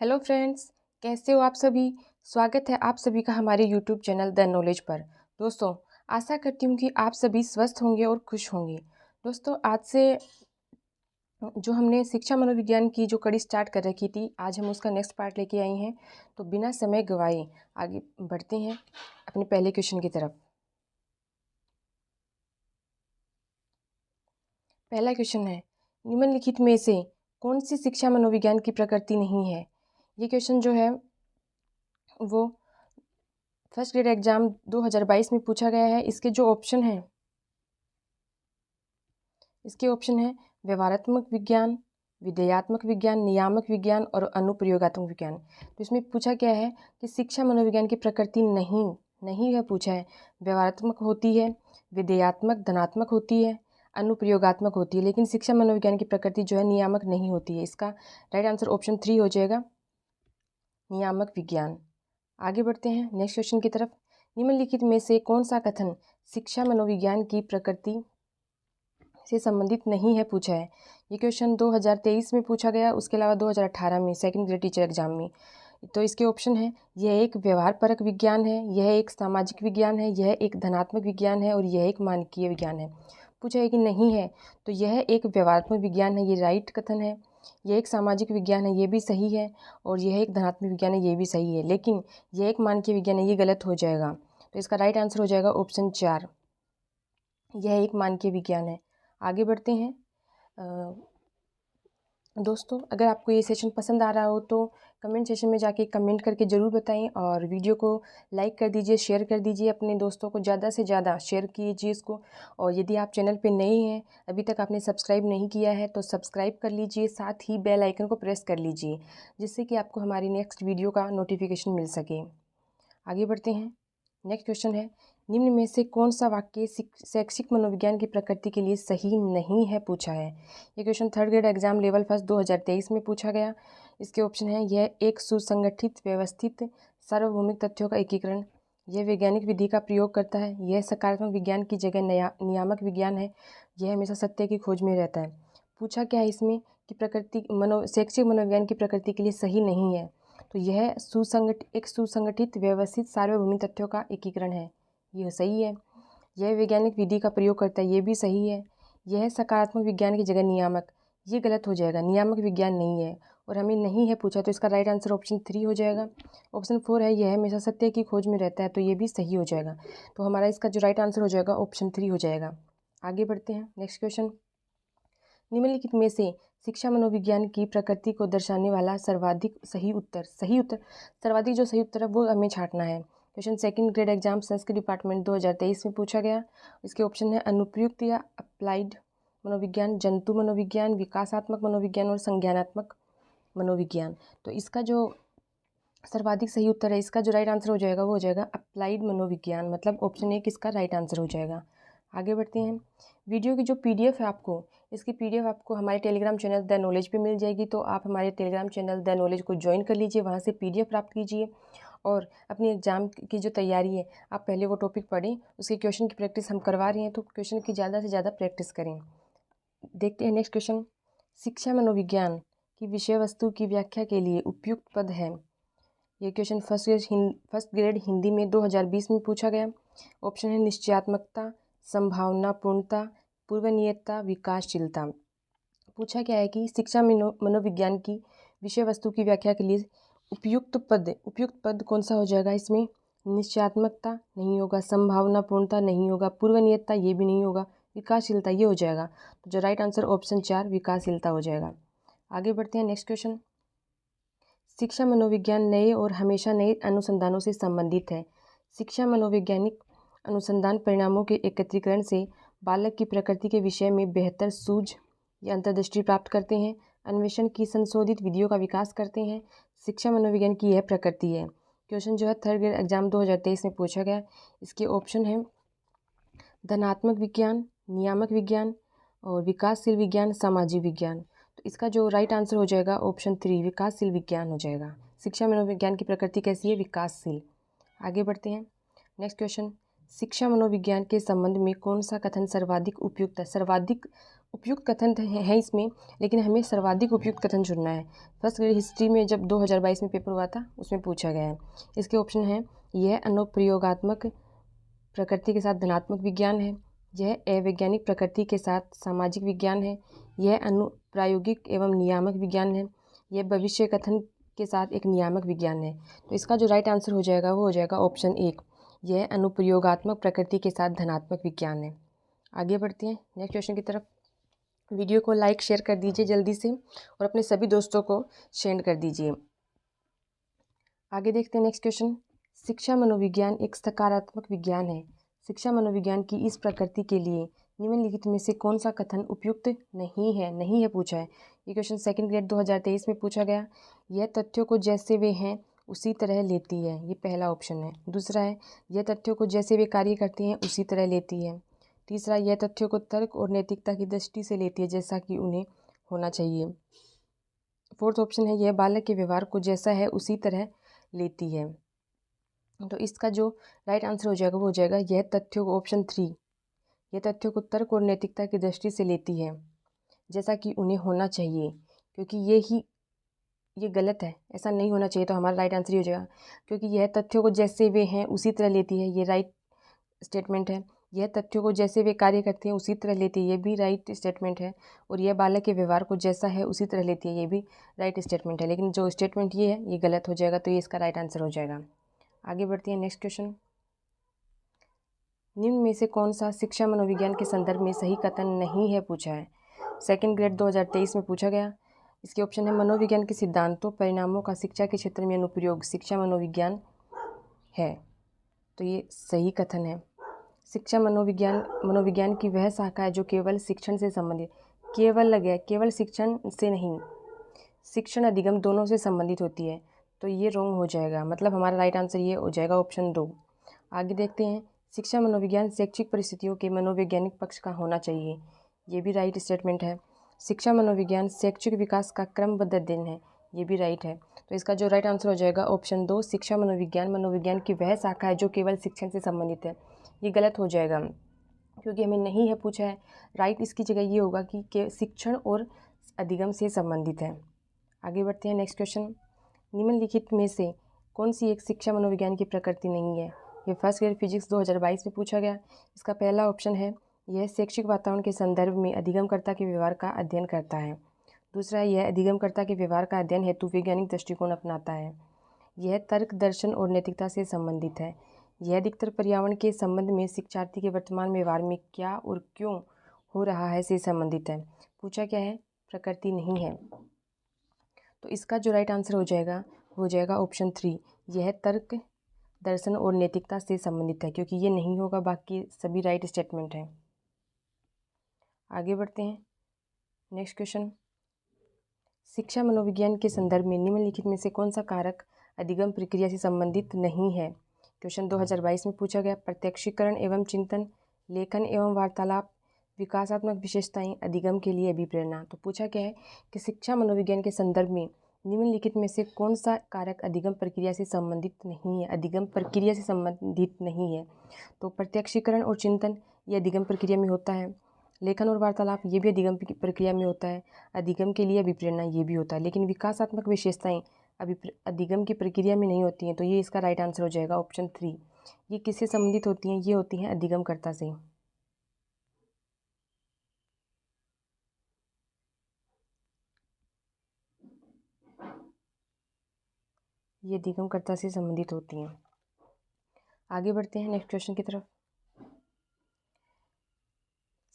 Hello friends, कैसे हो आप सभी। स्वागत है आप सभी का हमारे यूट्यूब चैनल द नॉलेज पर। दोस्तों, आशा करती हूँ कि आप सभी स्वस्थ होंगे और खुश होंगे। दोस्तों, आज से जो हमने शिक्षा मनोविज्ञान की जो कड़ी स्टार्ट कर रखी थी, आज हम उसका नेक्स्ट पार्ट लेके आई हैं। तो बिना समय गवाए आगे बढ़ते हैं अपने पहले क्वेश्चन की तरफ। पहला क्वेश्चन है, निम्नलिखित में से कौन सी शिक्षा मनोविज्ञान की प्रकृति नहीं है। ये क्वेश्चन जो है वो फर्स्ट ग्रेड एग्जाम 2022 में पूछा गया है। इसके ऑप्शन है व्यवहारात्मक विज्ञान, विधेयात्मक विज्ञान, नियामक विज्ञान और अनुप्रयोगात्मक विज्ञान। तो इसमें पूछा क्या है कि शिक्षा मनोविज्ञान की प्रकृति नहीं है पूछा है। व्यवहारात्मक होती है, विधेयात्मक धनात्मक होती है, अनुप्रयोगात्मक होती है, लेकिन शिक्षा मनोविज्ञान की प्रकृति जो है नियामक नहीं होती है। इसका राइट आंसर ऑप्शन 3 हो जाएगा, नियामक विज्ञान। आगे बढ़ते हैं नेक्स्ट क्वेश्चन की तरफ। निम्नलिखित में से कौन सा कथन शिक्षा मनोविज्ञान की प्रकृति से संबंधित नहीं है पूछा है। ये क्वेश्चन 2023 में पूछा गया, उसके अलावा 2018 में सेकंड ग्रेड टीचर एग्जाम में। तो इसके ऑप्शन है, यह एक व्यवहार परक विज्ञान है, यह एक सामाजिक विज्ञान है, यह एक धनात्मक विज्ञान है और यह एक मानकीय विज्ञान है। पूछा है कि नहीं है, तो यह एक व्यवहारात्मक विज्ञान है, ये राइट कथन है। यह एक सामाजिक विज्ञान है, ये भी सही है। और यह एक धनात्मक विज्ञान है, ये भी सही है। लेकिन यह एक मानकीय विज्ञान है, ये गलत हो जाएगा। तो इसका राइट आंसर हो जाएगा ऑप्शन 4, यह एक मानकीय विज्ञान है। आगे बढ़ते हैं। दोस्तों, अगर आपको ये सेशन पसंद आ रहा हो तो कमेंट सेशन में जाके कमेंट करके ज़रूर बताएं और वीडियो को लाइक कर दीजिए, शेयर कर दीजिए, अपने दोस्तों को ज़्यादा से ज़्यादा शेयर कीजिए इसको। और यदि आप चैनल पे नए हैं, अभी तक आपने सब्सक्राइब नहीं किया है तो सब्सक्राइब कर लीजिए, साथ ही बेल आइकन को प्रेस कर लीजिए, जिससे कि आपको हमारी नेक्स्ट वीडियो का नोटिफिकेशन मिल सके। आगे बढ़ते हैं। नेक्स्ट क्वेश्चन है, निम्न में से कौन सा वाक्य शैक्षिक मनोविज्ञान की प्रकृति के लिए सही नहीं है पूछा है। ये question third grade exam level first 2023 में पूछा गया। इसके ऑप्शन है, यह एक सुसंगठित व्यवस्थित सार्वभौमिक तथ्यों का एकीकरण, यह वैज्ञानिक विधि का प्रयोग करता है, यह सकारात्मक विज्ञान की जगह नियामक विज्ञान है, यह हमेशा सत्य की खोज में रहता है। पूछा क्या है इसमें कि शैक्षिक मनोविज्ञान की प्रकृति के लिए सही नहीं है। तो यह एक सुसंगठित व्यवस्थित सार्वभौमिक तथ्यों का एकीकरण है, यह सही है। यह वैज्ञानिक विधि का प्रयोग करता है, ये भी सही है। यह सकारात्मक विज्ञान की जगह नियामक, ये गलत हो जाएगा, नियामक विज्ञान नहीं है और हमें नहीं है पूछा, तो इसका राइट आंसर ऑप्शन 3 हो जाएगा। ऑप्शन 4 है, यह हमेशा सत्य की खोज में रहता है, तो ये भी सही हो जाएगा। तो हमारा इसका जो राइट आंसर हो जाएगा ऑप्शन 3 हो जाएगा। आगे बढ़ते हैं नेक्स्ट क्वेश्चन। निम्नलिखित में से शिक्षा मनोविज्ञान की प्रकृति को दर्शाने वाला सर्वाधिक सही उत्तर सर्वाधिक जो सही उत्तर है वो हमें छांटना है। Question second grade exam Sanskrit department 2023 में पूछा गया। इसके ऑप्शन है अनुप्रयुक्त या अप्लाइड मनोविज्ञान, जंतु मनोविज्ञान, विकासात्मक मनोविज्ञान और संज्ञानात्मक मनोविज्ञान। तो इसका जो सर्वाधिक सही उत्तर है, इसका जो राइट आंसर हो जाएगा वो हो जाएगा अप्लाइड मनोविज्ञान, मतलब ऑप्शन 1 इसका राइट आंसर हो जाएगा। आगे बढ़ते हैं। वीडियो की जो पीडीएफ है इसकी पीडीएफ आपको हमारे टेलीग्राम चैनल द नॉलेज पे मिल जाएगी। तो आप हमारे टेलीग्राम चैनल द नॉलेज को ज्वाइन कर लीजिए, वहाँ से पीडीएफ प्राप्त कीजिए और अपनी एग्जाम की जो तैयारी है, आप पहले वो टॉपिक पढ़ें, उसके क्वेश्चन की प्रैक्टिस हम करवा रहे हैं, तो क्वेश्चन की ज़्यादा से ज़्यादा प्रैक्टिस करें। देखते हैं नेक्स्ट क्वेश्चन। शिक्षा मनोविज्ञान की विषय वस्तु की व्याख्या के लिए उपयुक्त पद है। ये क्वेश्चन फर्स्ट ग्रेड हिंदी में 2020 में पूछा गया। ऑप्शन है निश्चयात्मकता, संभावनापूर्णता, पूर्वनियतता, विकासशीलता। पूछा क्या है कि शिक्षा मनोविज्ञान की विषय वस्तु की व्याख्या के लिए उपयुक्त पद कौन सा हो जाएगा इसमें। निश्चयात्मकता नहीं होगा, संभावनापूर्णता नहीं होगा, पूर्वनियतता ये भी नहीं होगा, विकासशीलता ये हो जाएगा। तो जो राइट आंसर ऑप्शन 4 विकासशीलता हो जाएगा। आगे बढ़ते हैं नेक्स्ट क्वेश्चन। शिक्षा मनोविज्ञान नए और हमेशा नए अनुसंधानों से संबंधित है। शिक्षा मनोवैज्ञानिक अनुसंधान परिणामों के एकत्रीकरण से बालक की प्रकृति के विषय में बेहतर सूझ या अंतर्दृष्टि प्राप्त करते हैं, अन्वेषण की संशोधित विधियों का विकास करते हैं। शिक्षा मनोविज्ञान की यह प्रकृति है। क्वेश्चन जो है थर्ड ग्रेड एग्जाम 2023 में पूछा गया। इसके ऑप्शन है धनात्मक विज्ञान, नियामक विज्ञान और विकासशील विज्ञान, सामाजिक विज्ञान। तो इसका जो राइट आंसर हो जाएगा ऑप्शन 3 विकासशील विज्ञान हो जाएगा। शिक्षा मनोविज्ञान की प्रकृति कैसी है, विकासशील। आगे बढ़ते हैं नेक्स्ट क्वेश्चन। शिक्षा मनोविज्ञान के संबंध में कौन सा कथन सर्वाधिक उपयुक्त है। सर्वाधिक उपयुक्त कथन है इसमें, लेकिन हमें सर्वाधिक उपयुक्त कथन चुनना है। फर्स्ट ग्रेड हिस्ट्री में जब 2022 में पेपर हुआ था उसमें पूछा गया है। इसके ऑप्शन हैं, यह अनुप्रयोगात्मक प्रकृति के साथ धनात्मक विज्ञान है, यह अवैज्ञानिक प्रकृति के साथ सामाजिक विज्ञान है, यह अनुप्रायोगिक एवं नियामक विज्ञान है, यह भविष्य कथन के साथ एक नियामक विज्ञान है। तो इसका जो राइट आंसर हो जाएगा वो हो जाएगा ऑप्शन 1, यह अनुप्रयोगात्मक प्रकृति के साथ धनात्मक विज्ञान है। आगे बढ़ते हैं नेक्स्ट क्वेश्चन की तरफ। वीडियो को लाइक शेयर कर दीजिए जल्दी से और अपने सभी दोस्तों को शेयर कर दीजिए। आगे देखते हैं नेक्स्ट क्वेश्चन। शिक्षा मनोविज्ञान एक सकारात्मक विज्ञान है। शिक्षा मनोविज्ञान की इस प्रकृति के लिए निम्नलिखित में से कौन सा कथन उपयुक्त नहीं है पूछा है। ये क्वेश्चन सेकंड ग्रेड 2023 में पूछा गया। यह तथ्यों को जैसे वे हैं उसी तरह लेती है, ये पहला ऑप्शन है। दूसरा है, यह तथ्यों को जैसे वे कार्य करते हैं उसी तरह लेती है। तीसरा, यह तथ्यों को तर्क और नैतिकता की दृष्टि से लेती है जैसा कि उन्हें होना चाहिए। फोर्थ ऑप्शन है, यह बालक के व्यवहार को जैसा है उसी तरह लेती है। तो इसका जो राइट आंसर हो जाएगा वो हो जाएगा यह तथ्यों को, ऑप्शन 3, यह तथ्यों को तर्क और नैतिकता की दृष्टि से लेती है जैसा कि उन्हें होना चाहिए, क्योंकि ये गलत है, ऐसा नहीं होना चाहिए। तो हमारा राइट आंसर ही हो जाएगा, क्योंकि यह तथ्यों को जैसे वे हैं उसी तरह लेती है, ये राइट स्टेटमेंट है। यह तथ्यों को जैसे वे कार्य करते हैं उसी तरह लेती है, ये भी राइट स्टेटमेंट है। और यह बालक के व्यवहार को जैसा है उसी तरह लेती है, ये भी राइट स्टेटमेंट है। लेकिन जो स्टेटमेंट ये है ये गलत हो जाएगा, तो ये इसका राइट आंसर हो जाएगा। आगे बढ़ते हैं नेक्स्ट क्वेश्चन। निम्न में से कौन सा शिक्षा मनोविज्ञान के संदर्भ में सही कथन नहीं है पूछा है। सेकंड ग्रेड 2023 में पूछा गया। इसके ऑप्शन है, मनोविज्ञान के सिद्धांतों परिणामों का शिक्षा के क्षेत्र में अनुप्रयोग शिक्षा मनोविज्ञान है, तो ये सही कथन है। शिक्षा मनोविज्ञान की वह शाखा है जो केवल शिक्षण से संबंधित, केवल लग गया, केवल शिक्षण से नहीं, शिक्षण अधिगम दोनों से संबंधित होती है, तो ये रॉन्ग हो जाएगा। मतलब हमारा राइट आंसर ये हो जाएगा ऑप्शन 2। आगे देखते हैं, शिक्षा मनोविज्ञान शैक्षिक परिस्थितियों के मनोवैज्ञानिक पक्ष का होना चाहिए, ये भी राइट स्टेटमेंट है। शिक्षा मनोविज्ञान शैक्षिक विकास का क्रमबद्ध अध्ययन है, ये भी राइट है। तो इसका जो राइट आंसर हो जाएगा ऑप्शन 2, शिक्षा मनोविज्ञान की वह शाखा है जो केवल शिक्षण से संबंधित है, ये गलत हो जाएगा क्योंकि हमें नहीं है पूछा है। राइट इसकी जगह ये होगा कि शिक्षण और अधिगम से संबंधित है। आगे बढ़ते हैं नेक्स्ट क्वेश्चन। निम्नलिखित में से कौन सी एक शिक्षा मनोविज्ञान की प्रकृति नहीं है। ये फर्स्ट ग्रेड फिजिक्स 2022 में पूछा गया। इसका पहला ऑप्शन है, यह शैक्षिक वातावरण के संदर्भ में अधिगमकर्ता के व्यवहार का अध्ययन करता है। दूसरा, यह अधिगमकर्ता के व्यवहार का अध्ययन हेतु वैज्ञानिक दृष्टिकोण अपनाता है। यह तर्क दर्शन और नैतिकता से संबंधित है। यह अधिकतर पर्यावरण के संबंध में शिक्षार्थी के वर्तमान व्यवहार में क्या और क्यों हो रहा है से संबंधित है। पूछा क्या है, प्रकृति नहीं है। तो इसका जो राइट आंसर हो जाएगा ऑप्शन 3, यह तर्क दर्शन और नैतिकता से संबंधित है, क्योंकि ये नहीं होगा, बाकी सभी राइट स्टेटमेंट हैं। आगे बढ़ते हैं नेक्स्ट क्वेश्चन। शिक्षा मनोविज्ञान के संदर्भ में निम्नलिखित में से कौन सा कारक अधिगम प्रक्रिया से संबंधित नहीं है। क्वेश्चन 2022 में पूछा गया। प्रत्यक्षीकरण एवं चिंतन, लेखन एवं वार्तालाप, विकासात्मक विशेषताएं, अधिगम के लिए अभिप्रेरणा। तो पूछा क्या है कि शिक्षा मनोविज्ञान के संदर्भ में निम्नलिखित में से कौन सा कारक अधिगम प्रक्रिया से संबंधित नहीं है, अधिगम प्रक्रिया से संबंधित नहीं है। तो प्रत्यक्षीकरण और चिंतन ये अधिगम प्रक्रिया में होता है। लेखन और वार्तालाप ये भी अधिगम प्रक्रिया में होता है। अधिगम के लिए अभिप्रेरणा ये भी होता है। लेकिन विकासात्मक विशेषताएं अधिगम की प्रक्रिया में नहीं होती हैं, तो ये इसका राइट आंसर हो जाएगा ऑप्शन 3। ये किससे संबंधित होती हैं, ये होती हैं अधिगमकर्ता से। ये अधिगमकर्ता से संबंधित होती हैं। आगे बढ़ते हैं नेक्स्ट क्वेश्चन की तरफ।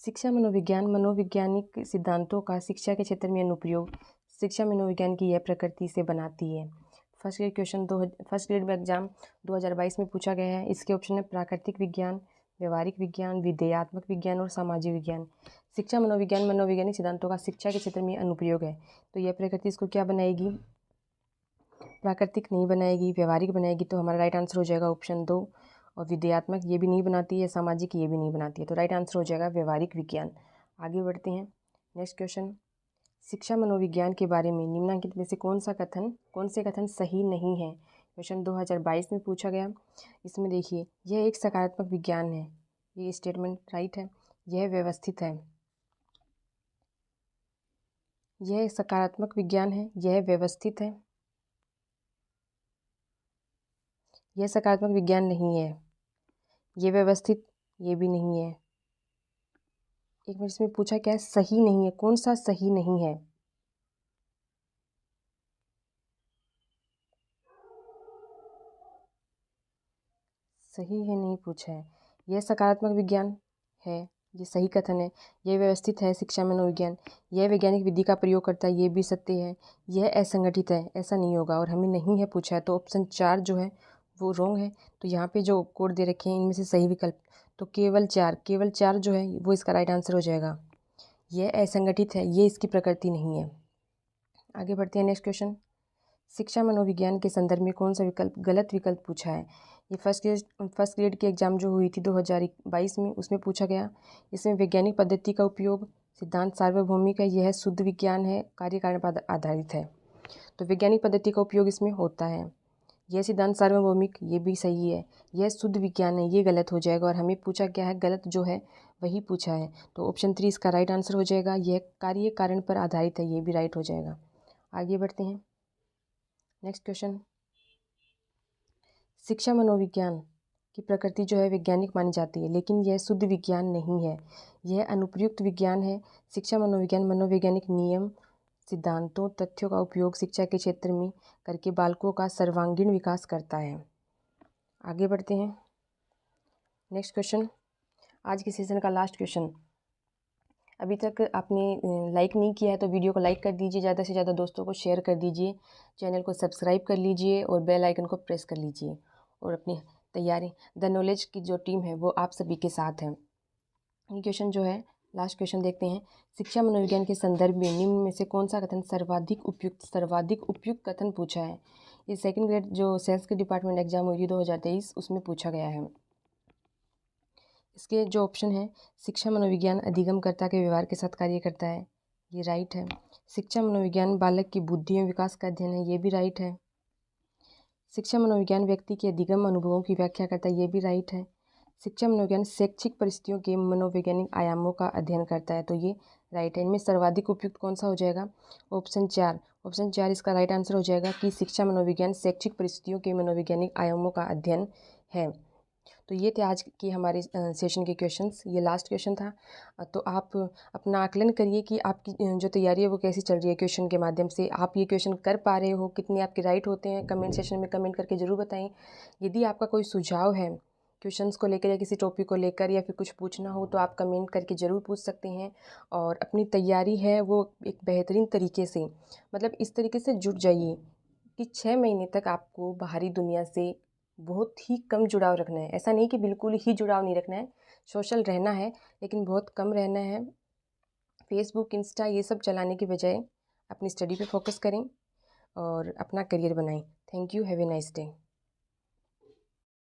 शिक्षा मनोविज्ञान मनोवैज्ञानिक सिद्धांतों का शिक्षा के क्षेत्र में अनुप्रयोग शिक्षा मनोविज्ञान की यह प्रकृति से बनाती है। फर्स्ट ग्रेड एग्जाम 2022 में पूछा गया है। इसके ऑप्शन है प्राकृतिक विज्ञान, व्यवहारिक विज्ञान, विधेयात्मक विज्ञान और सामाजिक विज्ञान। शिक्षा मनोविज्ञान मनोवैज्ञानिक सिद्धांतों का शिक्षा के क्षेत्र में अनुप्रयोग है, तो यह प्रकृति इसको क्या बनाएगी, प्राकृतिक नहीं बनाएगी, व्यवहारिक बनाएगी। तो हमारा राइट आंसर हो जाएगा ऑप्शन 2। और विधेयात्मक ये भी नहीं बनाती है, सामाजिक ये भी नहीं बनाती है, तो राइट आंसर हो जाएगा व्यवहारिक विज्ञान। आगे बढ़ते हैं नेक्स्ट क्वेश्चन। शिक्षा मनोविज्ञान के बारे में निम्नलिखित में से कौन से कथन सही नहीं है। क्वेश्चन 2022 में पूछा गया। इसमें देखिए, यह एक सकारात्मक विज्ञान है, ये स्टेटमेंट राइट है। यह व्यवस्थित है, यह सकारात्मक विज्ञान है, यह व्यवस्थित है। यह सकारात्मक विज्ञान नहीं है, ये व्यवस्थित, ये भी नहीं है। एक मिनट, इसमें पूछा क्या है? सही नहीं है। कौन सा सही नहीं है? सही है नहीं पूछा है। यह सकारात्मक विज्ञान है, ये सही कथन है। यह व्यवस्थित है, शिक्षा मनोविज्ञान। यह वैज्ञानिक विधि का प्रयोग करता है, ये भी सत्य है। यह असंगठित है, ऐसा नहीं होगा। और हमें नहीं है पूछा है, तो ऑप्शन 4 जो है वो रॉन्ग है। तो यहाँ पे जो कोड दे रखे हैं इनमें से सही विकल्प, तो केवल 4 जो है वो इसका राइट आंसर हो जाएगा। यह असंगठित है, ये इसकी प्रकृति नहीं है। आगे बढ़ते हैं, नेक्स्ट क्वेश्चन। शिक्षा मनोविज्ञान के संदर्भ में कौन सा विकल्प गलत विकल्प पूछा है? ये फर्स्ट ग्रेड की एग्जाम जो हुई थी 2022 में, उसमें पूछा गया। इसमें वैज्ञानिक पद्धति का उपयोग, सिद्धांत सार्वभौमिक है, यह शुद्ध विज्ञान है, कार्य कारण पर आधारित है। तो वैज्ञानिक पद्धति का उपयोग इसमें होता है। यह सिद्धांत सार्वभौमिक, ये भी सही है। यह शुद्ध विज्ञान है, ये गलत हो जाएगा। और हमें पूछा क्या है? गलत जो है वही पूछा है। तो ऑप्शन 3 इसका राइट आंसर हो जाएगा। यह कार्य कारण पर आधारित है, ये भी राइट हो जाएगा। आगे बढ़ते हैं, नेक्स्ट क्वेश्चन। शिक्षा मनोविज्ञान की प्रकृति जो है वैज्ञानिक मानी जाती है, लेकिन यह शुद्ध विज्ञान नहीं है, यह अनुप्रयुक्त विज्ञान है। शिक्षा मनोविज्ञान मनोवैज्ञानिक नियम, सिद्धांतों, तथ्यों का उपयोग शिक्षा के क्षेत्र में करके बालकों का सर्वांगीण विकास करता है। आगे बढ़ते हैं, नेक्स्ट क्वेश्चन। आज के सेशन का लास्ट क्वेश्चन। अभी तक आपने लाइक नहीं किया है तो वीडियो को लाइक कर दीजिए, ज़्यादा से ज़्यादा दोस्तों को शेयर कर दीजिए, चैनल को सब्सक्राइब कर लीजिए और बेल आइकन को प्रेस कर लीजिए। और अपनी तैयारी, द नॉलेज की जो टीम है वो आप सभी के साथ है। ये क्वेश्चन जो है लास्ट क्वेश्चन देखते हैं। शिक्षा मनोविज्ञान के संदर्भ में निम्न में से कौन सा कथन सर्वाधिक उपयुक्त कथन पूछा है? ये सेकंड ग्रेड जो संस्कृत डिपार्टमेंट एग्जाम हुई थी 2023 उसमें पूछा गया है। इसके जो ऑप्शन है, शिक्षा मनोविज्ञान अधिगमकर्ता के व्यवहार के साथ कार्य करता है, ये राइट है। शिक्षा मनोविज्ञान बालक की बुद्धि एवं विकास का अध्ययन है, ये भी राइट है। शिक्षा मनोविज्ञान व्यक्ति के अधिगम अनुभवों की व्याख्या करता है, ये भी राइट है। शिक्षा मनोविज्ञान शैक्षिक परिस्थितियों के मनोवैज्ञानिक आयामों का अध्ययन करता है, तो ये राइट है। इनमें सर्वाधिक उपयुक्त कौन सा हो जाएगा? ऑप्शन 4 इसका राइट आंसर हो जाएगा कि शिक्षा मनोविज्ञान शैक्षिक परिस्थितियों के मनोवैज्ञानिक आयामों का अध्ययन है। तो ये थे आज की हमारे सेशन के क्वेश्चंस। ये लास्ट क्वेश्चन था। तो आप अपना आकलन करिए कि आपकी जो तैयारी है वो कैसी चल रही है क्वेश्चन के माध्यम से। आप ये क्वेश्चन कर पा रहे हो, कितने आपके राइट होते हैं, कमेंट सेशन में कमेंट करके ज़रूर बताएं। यदि आपका कोई सुझाव है क्वेश्चंस को लेकर या किसी टॉपिक को लेकर या फिर कुछ पूछना हो तो आप कमेंट करके ज़रूर पूछ सकते हैं। और अपनी तैयारी है वो एक बेहतरीन तरीके से, मतलब इस तरीके से जुट जाइए कि 6 महीने तक आपको बाहरी दुनिया से बहुत ही कम जुड़ाव रखना है। ऐसा नहीं कि बिल्कुल ही जुड़ाव नहीं रखना है, सोशल रहना है लेकिन बहुत कम रहना है। फेसबुक, इंस्टा ये सब चलाने की बजाय अपनी स्टडी पे फोकस करें और अपना करियर बनाएं। Thank you, have a nice day.